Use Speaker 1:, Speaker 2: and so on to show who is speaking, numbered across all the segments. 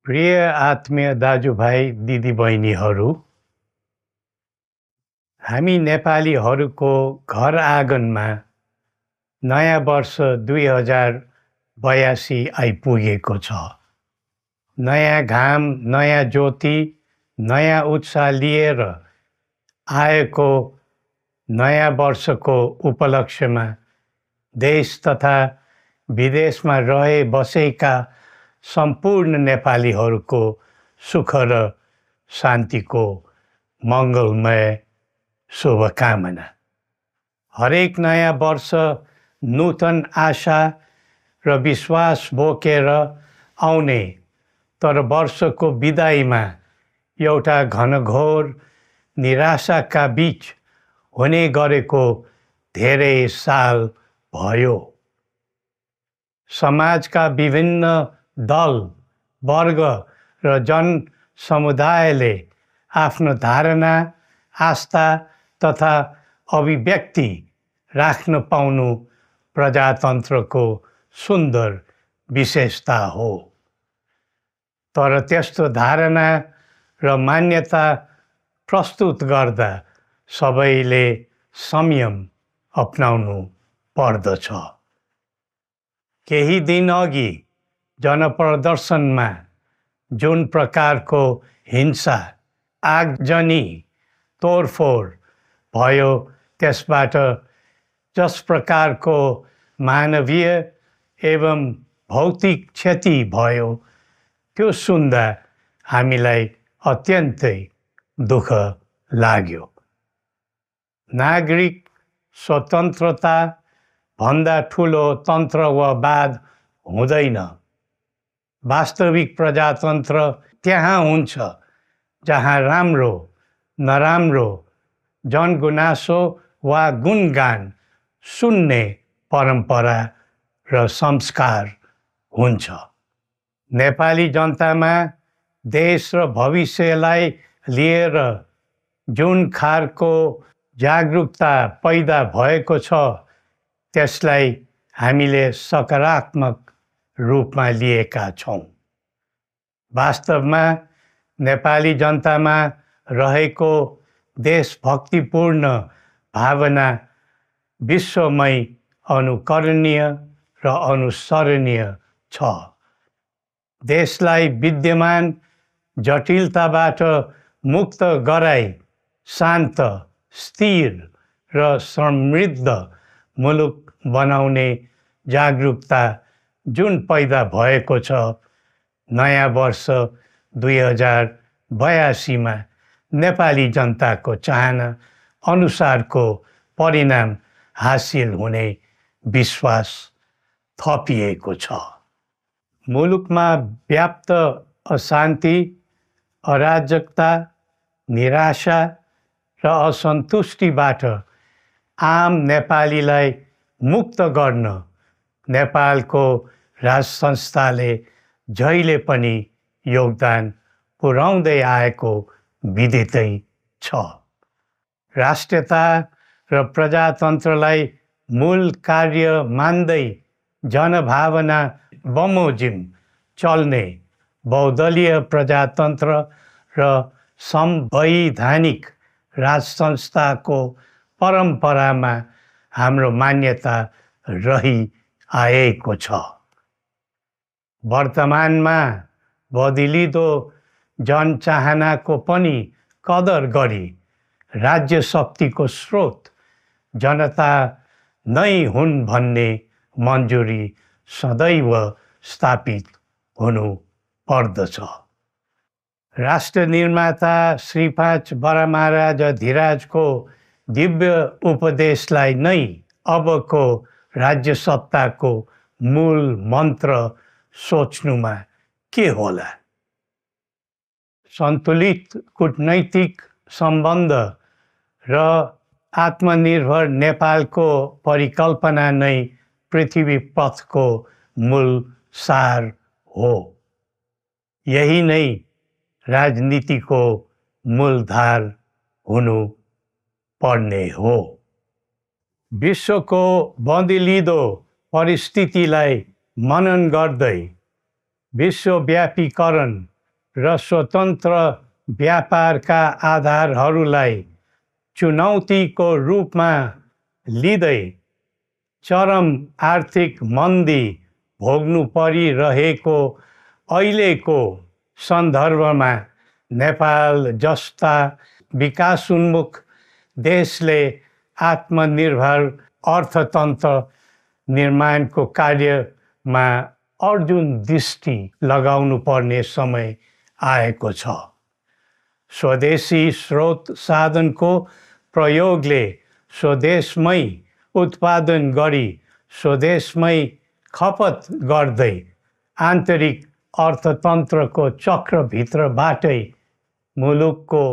Speaker 1: प्रिय आत्मीय दाजुभाइ दिदीबहिनीहरू, हामी नेपालीहरूको घर आँगनमा नयाँ वर्ष 2082 आइपुगेको छ। नयाँ घाम, नयाँ ज्योति, नयाँ उत्साह लिएर आएको नयाँ वर्षको उपलक्ष्यमा देश तथा विदेशमा रहे बसेका सम्पूर्ण नेपालीहरूको सुख र शान्तिको मङ्गलमय शुभकामना। हरेक नयाँ वर्ष नूतन आशा र विश्वास बोकेर आउने, तर वर्षको बिदाईमा एउटा घनघोर निराशाका बीच हुने गरेको धेरै साल भयो। समाजका विभिन्न दल, वर्ग र जन समुदायले आफ्नो धारणा, आस्था तथा अभिव्यक्ति राख्न पाउनु प्रजातन्त्रको सुन्दर विशेषता हो। तर त्यस्तो धारणा र मान्यता प्रस्तुत गर्दा सबैले संयम अपनाउनु पर्दछ। केही दिन अघि जनप्रदर्शनमा जुन प्रकारको हिंसा, आगजनी, तोडफोड भयो, त्यसबाट जस प्रकारको मानवीय एवं भौतिक क्षति भयो, त्यो सुन्दा हामीलाई अत्यन्तै दुःख लाग्यो। नागरिक स्वतन्त्रता भन्दा ठुलो तन्त्रवाद हुँदैन। वास्तविक प्रजातन्त्र त्यहाँ हुन्छ जहाँ राम्रो, नराम्रो, जनगुनासो वा गुणगान सुन्ने परम्परा र संस्कार हुन्छ। नेपाली जनतामा देश र भविष्यलाई लिएर जुन खालको जागरुकता पैदा भएको छ, त्यसलाई हामीले सकारात्मक रूपमा लिएका छौँ। वास्तवमा नेपाली जनतामा रहेको देशभक्तिपूर्ण भावना विश्वमै अनुकरणीय र अनुसरणीय छ। देशलाई विद्यमान जटिलताबाट मुक्त गराई शान्त, स्थिर र समृद्ध मुलुक बनाउने जागरुकता जुन पैदा भएको छ, नयाँ वर्ष 2082 मा नेपाली जनताको चाहना अनुसारको परिणाम हासिल हुने विश्वास थपिएको छ। मुलुकमा व्याप्त अशान्ति, अराजकता, निराशा र असन्तुष्टिबाट आम नेपालीलाई मुक्त गर्न नेपालको राज संस्थाले जहिले पनि योगदान पुर्याउँदै आएको विदितै छ। राष्ट्रियता र प्रजातन्त्रलाई मूल कार्य मान्दै जनभावना बमोजिम चल्ने बहुदलीय प्रजातन्त्र र संवैधानिक राज संस्थाको परम्परामा हाम्रो मान्यता रहिआएको छ। वर्तमानमा बदलिँदो जनचाहनाको पनि कदर गरी राज्य शक्तिको स्रोत जनता नै हुन् भन्ने मन्जुरी सदैव स्थापित हुनु पर्दछ। राष्ट्र निर्माता श्री 5 बरामहाराज धीराजको दिव्य उपदेशलाई नै अबको राज्य सत्ताको मूल मन्त्र सोच्नुमा के होला? सन्तुलित कूटनैतिक सम्बन्ध र आत्मनिर्भर नेपालको परिकल्पना नै पृथ्वी पथको मूल सार हो। यही नै राजनीतिको मूलधार हुनु पर्ने हो। विश्वको बदलिँदो परिस्थितिलाई मनन गर्दै विश्वव्यापीकरण र स्वतन्त्र व्यापारका आधारहरूलाई चुनौतीको रूपमा लिँदै चरम आर्थिक मन्दी भोग्नु परिरहेको अहिलेको सन्दर्भमा नेपाल जस्ता विकासोन्मुख देशले आत्मनिर्भर अर्थतन्त्र निर्माणको कार्यमा अर्जुन दृष्टि लगाउनु पर्ने समय आएको छ। स्वदेशी स्रोत साधनको प्रयोगले स्वदेशमै उत्पादन गरी स्वदेशमै खपत गर्दै आन्तरिक अर्थतन्त्रको चक्रभित्रबाटै मुलुकको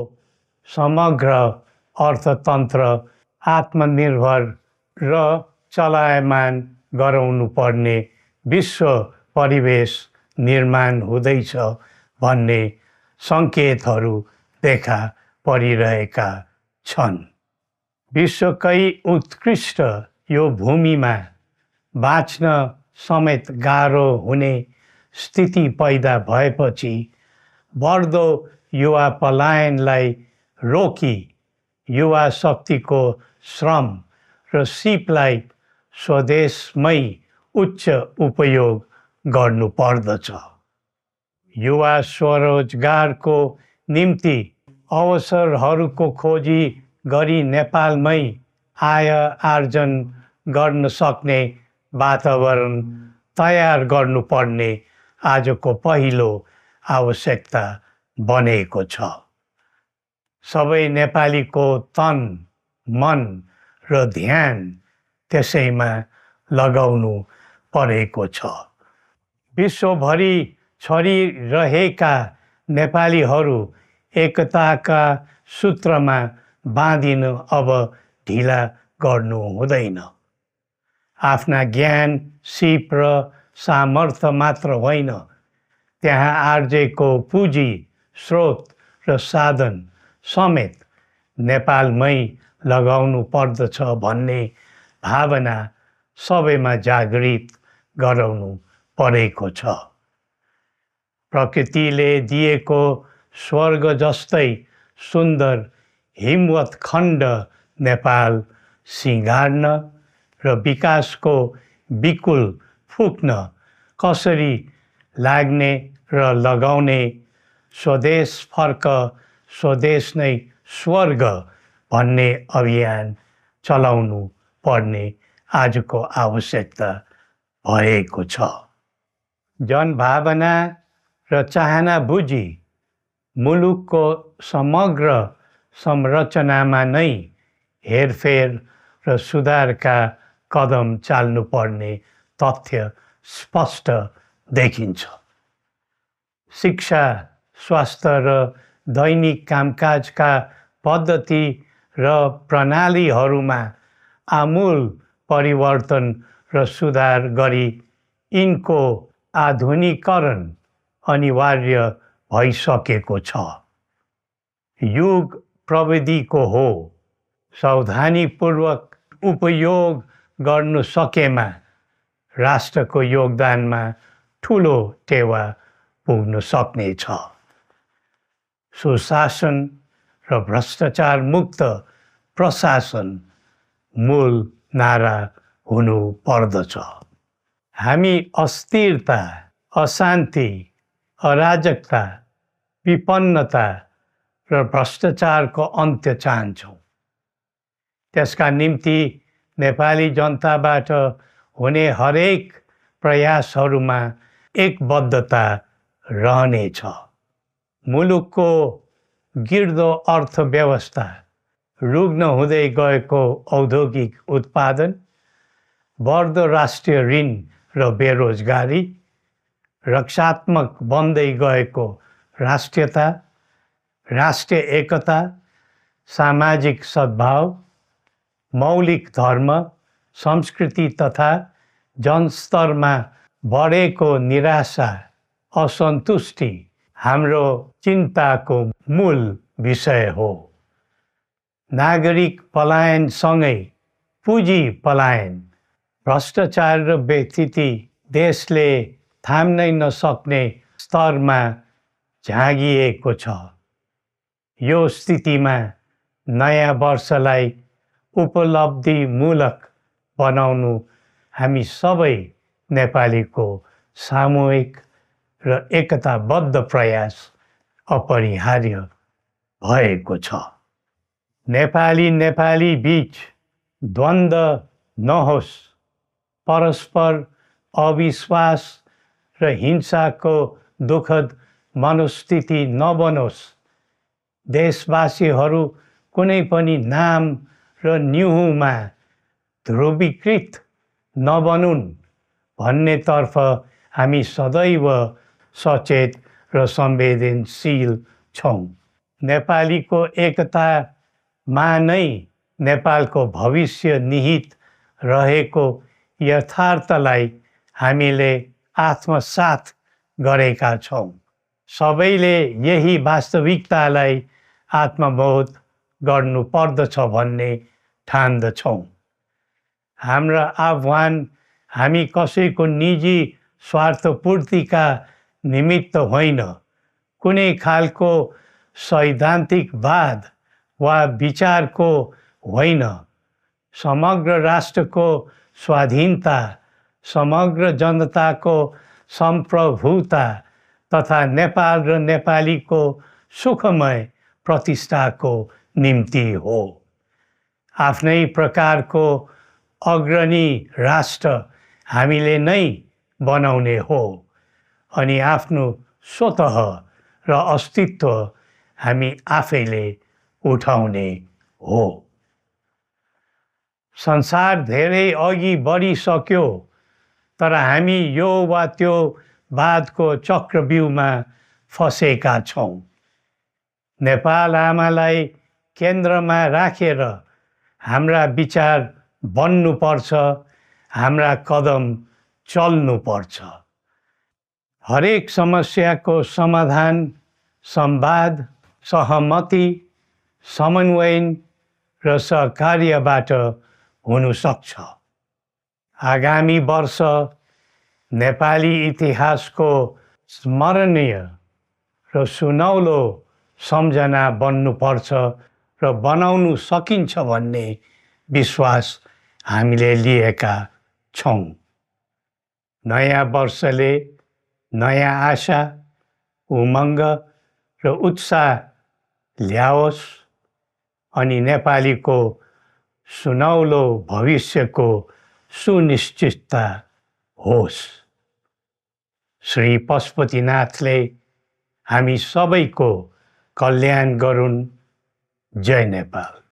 Speaker 1: समग्र अर्थतन्त्र आत्मनिर्भर र चलायमान गराउनु पर्ने विश्व परिवेश निर्माण हुँदैछ भन्ने सङ्केतहरू देखा परिरहेका छन्। विश्वकै उत्कृष्ट यो भूमिमा बाँच्न समेत गाह्रो हुने स्थिति पैदा भएपछि बढ्दो युवा पलायनलाई रोकी युवा शक्तिको श्रम र सिपलाई स्वदेशमै उच्च उपयोग गर्नु पर्दछ। युवा स्वरोजगारको निम्ति अवसरहरूको खोजी गरी नेपालमै आय आर्जन गर्न सक्ने वातावरण तयार गर्नुपर्ने आजको पहिलो आवश्यकता बनेको छ। सबै नेपालीको तन, मन र ध्यान त्यसैमा लगाउनु परेको छ। विश्वभरि छरिरहेका नेपालीहरू एकताका सूत्रमा बाँधिन अब ढिला गर्नु हुँदैन। आफ्ना ज्ञान, सिप र सामर्थ्य मात्र होइन, त्यहाँ आर्जेको पुँजी, स्रोत र साधन समेत नेपालमै लगाउनु पर्दछ भन्ने भावना सबैमा जागृत गराउनु परेको छ। प्रकृतिले दिएको स्वर्ग जस्तै सुन्दर हिमवत् खण्ड नेपाल सिँगार्न र विकासको बिकुल फुक्न कसरी लाग्ने र लगाउने स्वदेश फर्क स्वदेश नै स्वर्ग भन्ने अभियान चलाउनु पर्ने आजको आवश्यकता भएको छ। जनभावना र चाहना बुझी मुलुकको समग्र संरचनामा नै हेरफेर र सुधारका कदम चाल्नुपर्ने तथ्य स्पष्ट देखिन्छ। शिक्षा, स्वास्थ्य र दैनिक कामकाजका पद्धति र प्रणालीहरूमा आमूल परिवर्तन र सुधार गरी यिनको आधुनिकीकरण अनिवार्य भइसकेको छ। युग प्रविधिको हो, सावधानीपूर्वक उपयोग गर्नु सकेमा राष्ट्रको योगदानमा ठुलो टेवा पुग्न सक्नेछ। सुशासन र भ्रष्टाचार मुक्त प्रशासन मूल नारा हुनु पर्दछ। हामी अस्थिरता, अशान्ति, अराजकता, विपन्नता र भ्रष्टाचारको अन्त्य चाहन्छौँ। त्यसका निम्ति नेपाली जनताबाट हुने हरेक प्रयासहरूमा एकबद्धता रहनेछ। मुलुकको गिर्दो अर्थव्यवस्था, रुग्न हुँदै गएको औद्योगिक उत्पादन, बढ्दो राष्ट्रिय ऋण र बेरोजगारी, रक्षात्मक बन्दै गएको राष्ट्रियता, राष्ट्रिय एकता, सामाजिक सद्भाव, मौलिक धर्म, संस्कृति तथा जनस्तरमा बढेको निराशा, असन्तुष्टि हाम्रो चिन्ताको मूल विषय हो। नागरिक पलायनसँगै पुँजी पलायन, भ्रष्टाचार र व्यथिति देशले थाम्नै नसक्ने स्तरमा झाँगिएको छ। यो स्थितिमा नयाँ वर्षलाई उपलब्धिमूलक बनाउनु हामी सबै नेपालीको सामूहिक र एकताबद्ध प्रयास अपरिहार्य भएको छ। नेपाली बीच द्वन्द्व नहोस्, परस्पर अविश्वास र हिंसाको दुःखद मनोस्थिति नबनोस्, देशवासीहरू कुनै पनि नाम र न्युहुमा ध्रुवीकृत नबनुन् भन्नेतर्फ हामी सदैव सचेत र संवेदनशील छौँ। नेपालीको एकतामा नै नेपालको भविष्य निहित रहेको यथार्थलाई हामीले आत्मसात गरेका छौँ। सबैले यही वास्तविकतालाई आत्मबोध गर्नुपर्दछ भन्ने ठान्दछौँ। हाम्रा आह्वान हामी कसैको निजी स्वार्थपूर्तिका निमित्त होइन, कुनै खालको सैद्धान्तिकवाद वा विचारको होइन, समग्र राष्ट्रको स्वाधीनता, समग्र जनताको सम्प्रभुता तथा नेपाल र नेपालीको सुखमय प्रतिष्ठाको निम्ति हो। आफ्नै प्रकारको अग्रणी राष्ट्र हामीले नै बनाउने हो अनि आफ्नो स्वतः र अस्तित्व हामी आफैले उठाउने हो। संसार धेरै अघि बढिसक्यो, तर हामी यो वा त्यो वादको चक्रव्यूहमा फँसेका छौँ। नेपाल आमालाई केन्द्रमा राखेर हाम्रा विचार बन्नुपर्छ, हाम्रा कदम चल्नुपर्छ। हरेक समस्याको समाधान संवाद, सहमति, समन्वयन र सहकार्यबाट हुन सक्छ। आगामी वर्ष नेपाली इतिहासको स्मरणीय र सुनौलो सम्झना बन्नुपर्छ र बनाउनु सकिन्छ भन्ने विश्वास हामीले लिएका छौँ। नयाँ वर्षले नयाँ आशा, उमङ्ग र उत्साह ल्याओस् अनि नेपालीको सुनौलो भविष्यको सुनिश्चितता होस्। श्री पशुपतिनाथले हामी सबैको कल्याण गरून्। जय नेपाल।